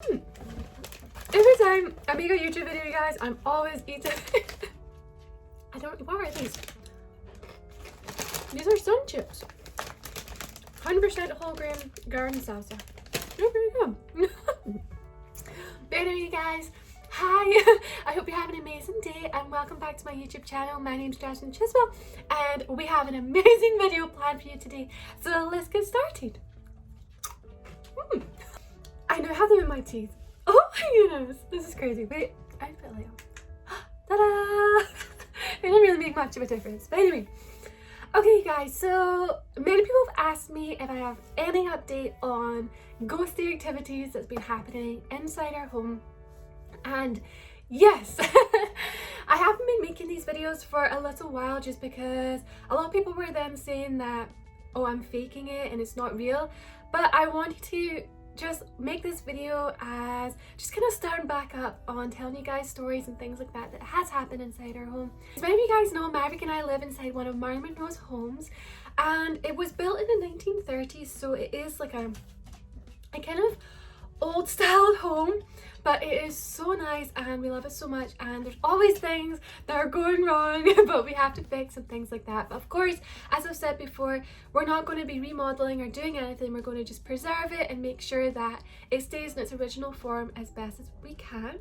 Every time I make a YouTube video, you guys, I'm always eating. What are these? These are sun chips. 100% whole grain garden salsa. They're pretty good. But anyway, you guys, hi. I hope you're having an amazing day and welcome back to my YouTube channel. My name's Jasmine Chiswell and we have an amazing video planned for you today. So let's get started. I now have them in my teeth. Oh my goodness, this is crazy. Wait, I feel like ta-da! It didn't really make much of a difference. But anyway, okay guys, so many people have asked me if I have any update on ghosty activities that's been happening inside our home. And yes, I haven't been making these videos for a little while just because a lot of people were then saying that, oh, I'm faking it and it's not real. But I wanted to just make this video as just kind of starting back up on telling you guys stories and things like that that has happened inside our home. As many of you guys know, Maverick and I live inside one of Monroe's homes and it was built in the 1930s, so it is like a kind of old style home, but it is so nice and we love it so much, and there's always things that are going wrong but we have to fix and things like that. But of course, as I've said before, we're not going to be remodeling or doing anything. We're going to just preserve it and make sure that it stays in its original form as best as we can.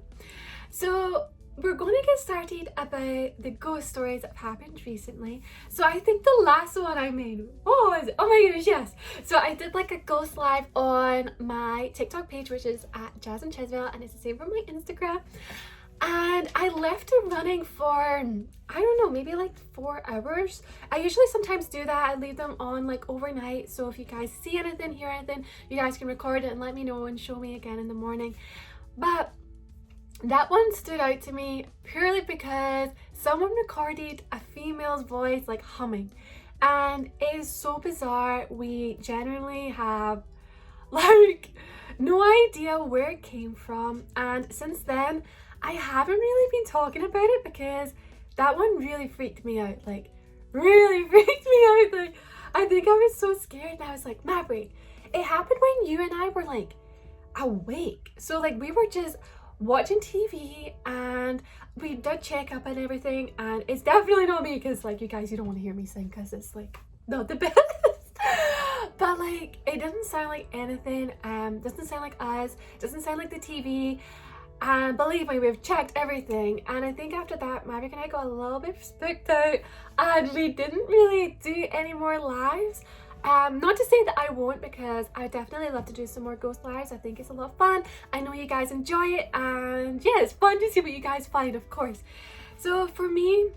So we're going to get started about the ghost stories that have happened recently. So I think the last one I made, oh my goodness, yes. So I did like a ghost live on my TikTok page, which is at Jasmine Chiswell, and it's the same for my Instagram. And I left it running for, I don't know, maybe like 4 hours. I usually sometimes do that. I leave them on like overnight. So if you guys see anything, hear anything, you guys can record it and let me know and show me again in the morning. But that one stood out to me purely because someone recorded a female's voice like humming, and it is so bizarre. We generally have like no idea where it came from, and since then I haven't really been talking about it because that one really freaked me out, like really freaked me out. Like I think I was so scared and I was like, Maverick, it happened when you and I were like awake, so like we were just watching TV and we did check up and everything, and it's definitely not me because like you guys, you don't want to hear me sing because it's like not the best. But like it doesn't sound like anything, doesn't sound like us, doesn't sound like the TV, and believe me, we've checked everything. And I think after that, Maverick and I got a little bit spooked out and we didn't really do any more lives. Not to say that I won't, because I definitely love to do some more ghost lives. I think it's a lot of fun. I know you guys enjoy it, and yeah, it's fun to see what you guys find, of course. So for me,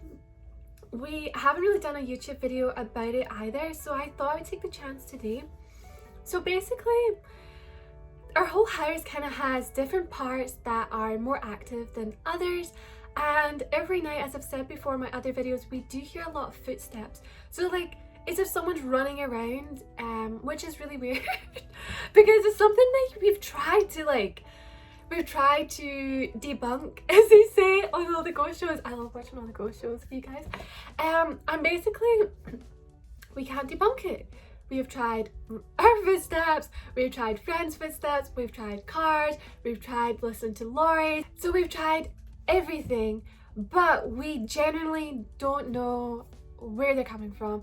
we haven't really done a YouTube video about it either, so I thought I'd take the chance today. So basically, our whole house kind of has different parts that are more active than others, and every night, as I've said before in my other videos, we do hear a lot of footsteps. So like it's if someone's running around, which is really weird because it's something that we've tried to debunk, as they say on all the ghost shows. I love watching all the ghost shows for you guys. And basically we can't debunk it. We have tried our footsteps, we've tried friends' footsteps, we've tried cars, we've tried listening to lorries, so we've tried everything, but we genuinely don't know where they're coming from.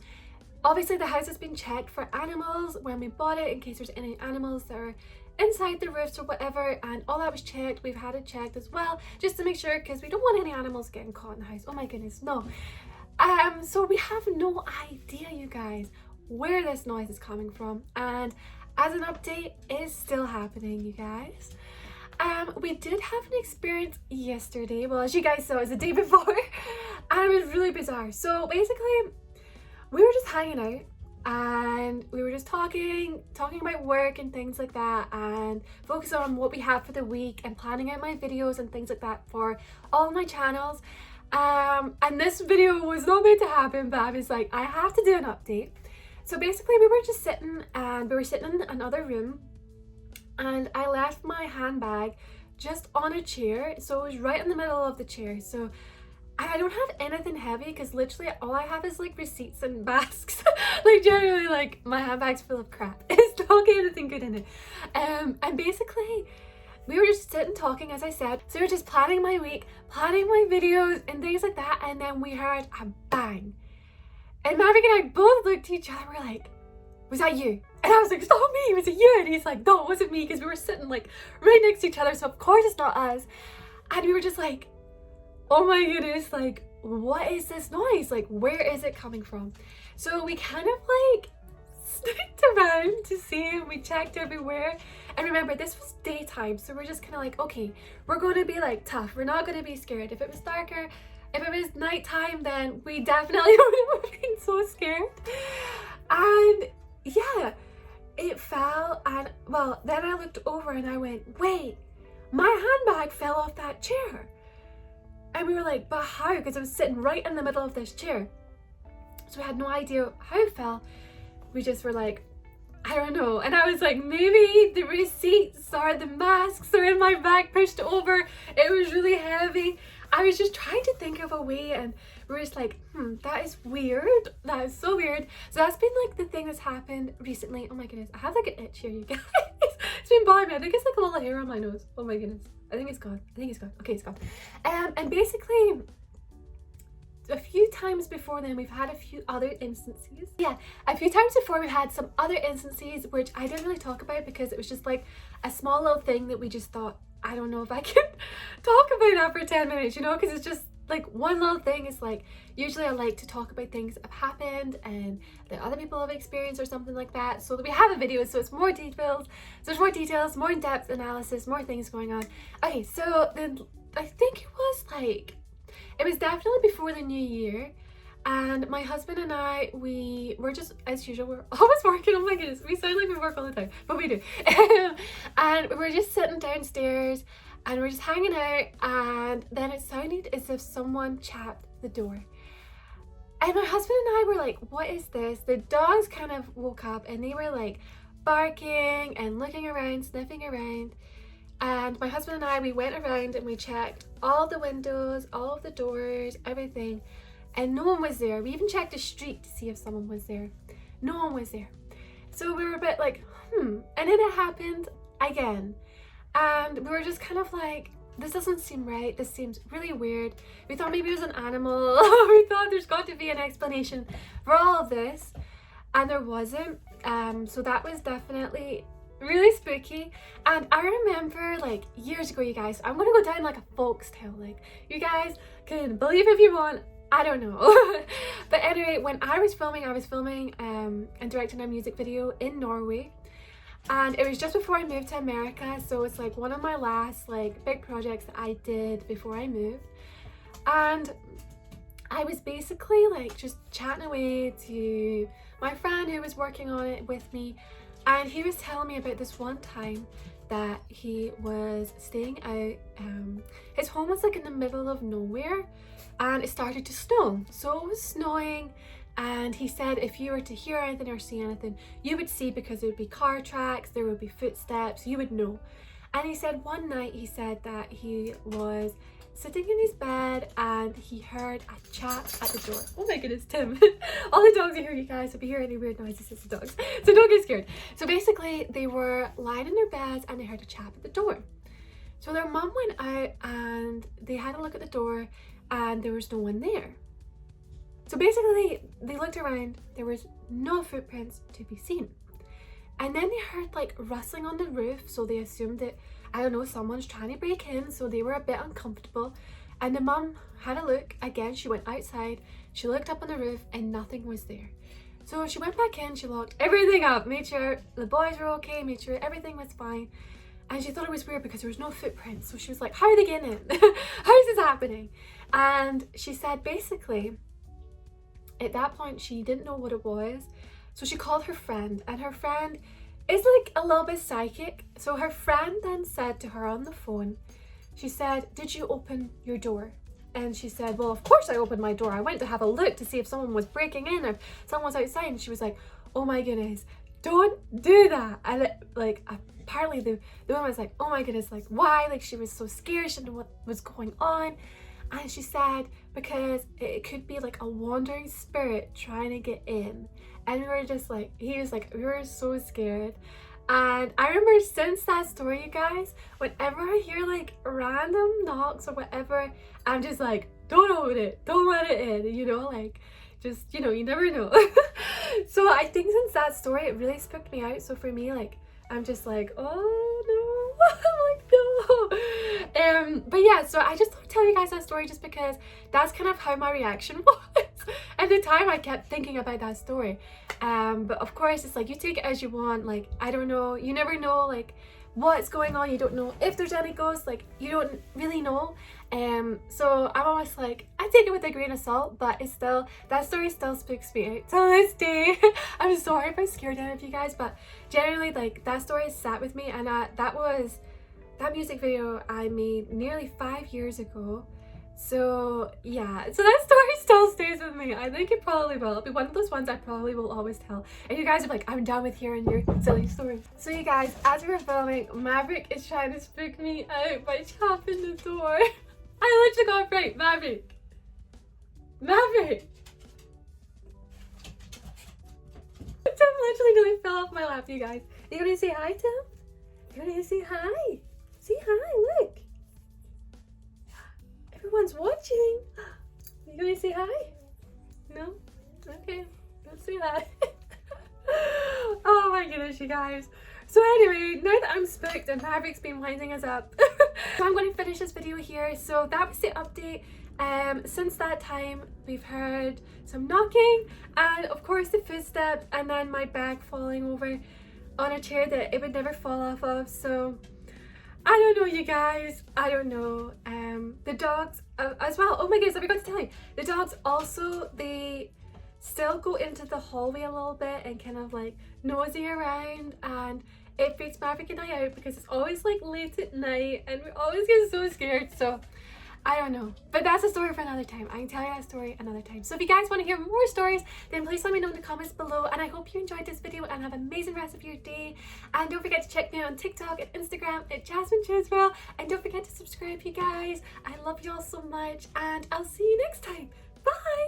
Obviously the house has been checked for animals when we bought it, in case there's any animals that are inside the roofs or whatever, and all that was checked. We've had it checked as well just to make sure, because we don't want any animals getting caught in the house. Oh my goodness, no. So we have no idea, you guys, where this noise is coming from, and as an update, it is still happening, you guys. We did have an experience yesterday, well, as you guys saw, it was the day before, and it was really bizarre. So basically we were just hanging out and we were just talking about work and things like that, and focusing on what we have for the week and planning out my videos and things like that for all my channels. And this video was not meant to happen, but I was like, I have to do an update. So basically we were just sitting, and we were sitting in another room, and I left my handbag just on a chair, so it was right in the middle of the chair. So I don't have anything heavy because literally all I have is like receipts and masks. Like generally, like my handbag's full of crap. It's not got anything good in it. And basically we were just sitting talking, as I said. So we were just planning my week, planning my videos and things like that. And then we heard a bang. And Maverick and I both looked at each other. We're like, was that you? And I was like, it's not me, was it you? And he's like, no, it wasn't me, because we were sitting like right next to each other. So of course it's not us. And we were just like, oh my goodness, like, what is this noise? Like, where is it coming from? So we kind of like sneaked around to see, and we checked everywhere. And remember, this was daytime, so we're just kind of like, okay, we're going to be like tough. We're not going to be scared. If it was darker, if it was nighttime, then we definitely would have been so scared. And yeah, it fell, and well, then I looked over and I went, wait, my handbag fell off that chair. And we were like, but how? Because it was sitting right in the middle of this chair. So we had no idea how it fell. We just were like, I don't know. And I was like, maybe the receipts or the masks are in my bag pushed over. It was really heavy. I was just trying to think of a way, and we were just like, that is weird. That is so weird. So that's been like the thing that's happened recently. Oh my goodness, I have like an itch here, you guys. It's been bothering me. I think it's like a little hair on my nose. Oh my goodness. I think it's gone. Okay, it's gone. And basically, a few times before then, we've had a few other instances. Yeah, a few times before we had some other instances, which I didn't really talk about because it was just like a small little thing that we just thought, I don't know if I can talk about that for 10 minutes, you know, because it's just like one little thing. Is like, usually I like to talk about things that have happened and that other people have experienced or something like that, so that we have a video, so it's more details. So there's more details, more in-depth analysis, more things going on. Okay, so then I think it was definitely before the new year, and my husband and I, we were just, as usual, we're always working. Oh my goodness, we sound like we work all the time, but we do. And we were just sitting downstairs and we're just hanging out, and then it sounded as if someone chapped the door. And my husband and I were like, what is this? The dogs kind of woke up and they were like barking and looking around, sniffing around. And my husband and I, we went around and we checked all of the windows, all of the doors, everything, and no one was there. We even checked the street to see if someone was there. No one was there. So we were a bit like, And then it happened again. And we were just kind of like, this doesn't seem right. This seems really weird. We thought maybe it was an animal. We thought there's got to be an explanation for all of this. And there wasn't. So that was definitely really spooky. And I remember like years ago, you guys, I'm gonna go down like a folk's tale. Like, you guys can believe if you want, I don't know. But anyway, when I was filming and directing a music video in Norway. And it was just before I moved to America, so it's like one of my last like big projects that I did before I moved. And I was basically like just chatting away to my friend who was working on it with me, and he was telling me about this one time that he was staying out. His home was like in the middle of nowhere, and it started to snow. So it was snowing, and he said if you were to hear anything or see anything, you would see, because there would be car tracks, there would be footsteps, you would know. And he said one night, he said that he was sitting in his bed and he heard a chat at the door. Oh my goodness, Tim. All the dogs are here, you guys. If you hear any weird noises, it's the dogs. So don't get scared. So basically, they were lying in their beds and they heard a chat at the door. So their mum went out and they had a look at the door, and there was no one there. So basically, they looked around, there was no footprints to be seen. And then they heard like rustling on the roof, so they assumed that, I don't know, someone's trying to break in, so they were a bit uncomfortable. And the mum had a look again. She went outside, she looked up on the roof, and nothing was there. So she went back in, she locked everything up, made sure the boys were okay, made sure everything was fine. And she thought it was weird because there was no footprints. So she was like, how are they getting in? How is this happening? And she said basically, at that point, she didn't know what it was. So she called her friend, and her friend is like a little bit psychic. So her friend then said to her on the phone, she said, did you open your door? And she said, well, of course I opened my door. I went to have a look to see if someone was breaking in or if someone was outside. And she was like, oh my goodness, don't do that. And like, apparently the woman was like, oh my goodness, like why? Like she was so scared, she didn't know what was going on. And she said, because it could be like a wandering spirit trying to get in. And we were just like, he was like, we were so scared. And I remember since that story, you guys, whenever I hear like random knocks or whatever, I'm just like, don't open it, don't let it in, you know, like just, you know, you never know. So I think since that story, it really spooked me out. So for me, like, I'm just like, oh no, I'm like, no. But yeah, so I just thought I'd tell you guys that story just because that's kind of how my reaction was. At the time, I kept thinking about that story. But of course, it's like, you take it as you want. Like, I don't know, you never know, like, what's going on. You don't know if there's any ghosts, like, you don't really know. So I'm always like, I take it with a grain of salt, but it's still, that story still spooks me out till this day. I'm sorry if I scared any of you guys, but generally, like, that story sat with me, and that music video I made nearly 5 years ago. So yeah, so that story still stays with me. I think it probably will. It'll be one of those ones I probably will always tell. And you guys are like, I'm done with hearing your silly stories. So you guys, as we were filming, Maverick is trying to spook me out by chopping the door. I literally got right, Maverick. Maverick. Tim literally nearly fell off my lap, you guys. You gonna say hi, Tim? You gonna say hi? Say hi, look. Everyone's watching. You gonna say hi? No? Okay, don't say that. Oh my goodness, you guys. So anyway, now that I'm spooked and Maverick's been winding us up, so I'm going to finish this video here. So that was the update. Since that time, we've heard some knocking and of course the footsteps, and then my bag falling over on a chair that it would never fall off of. So I don't know, you guys, I don't know. The dogs as well. Oh my goodness, I forgot to tell you. The dogs also, they still go into the hallway a little bit and kind of like nosy around, and it freaks Maverick and I out because it's always like late at night and we always get so scared. So I don't know, but that's a story for another time. I can tell you that story another time. So if you guys want to hear more stories, then please let me know in the comments below, and I hope you enjoyed this video and have an amazing rest of your day. And don't forget to check me out on TikTok and Instagram at Jasmine Chiswell, and don't forget to subscribe, you guys. I love you all so much, and I'll see you next time. Bye.